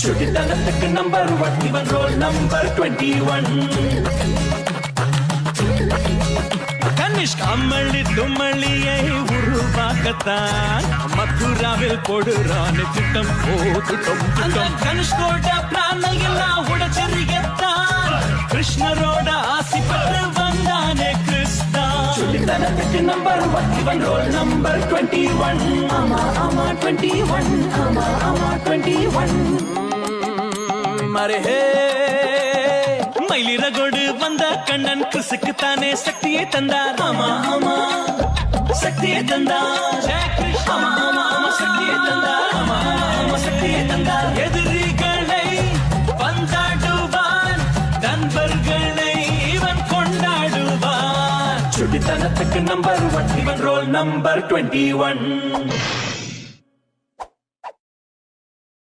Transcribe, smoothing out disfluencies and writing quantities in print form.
சுட்டித்தனத்துக்கு number 1 இவன் roll number 21. Kanishk அம்மளி தும்மளியை உருவாக்கத்தான் மதுராவில் போடுறான் திட்டம் திட்டம். கனிஷ்கோட பிராணம் எல்லாம் உடச்செறியத்தான் கிருஷ்ணரோட ஆசிப்பட்டு வந்தானே கிருஷ்ணா. சுட்டித்தனத்துக்கு நம்பர் 1 இவன் ரோல் நம்பர் 21. ஆமா ஆமா 21. ஆமா ஆமா 21. மரே மயிலிறகோடு வந்த கண்ணன் கிறிஸ்துக்கு தானே சக்தியை தந்தார். ஆமா ஆமா சக்தியை தந்தார். ஆமா ஆமா ஆமா சக்தியை தந்தார். ஆமா ஆமா சக்தியை தந்தார். எதிரிகளை வந்தாடுவான், நண்பர்களை இவன் கொண்டாடுவான். சுட்டித்தனத்துக்கு நம்பர் 1 இவன் ரோல் நம்பர் 21.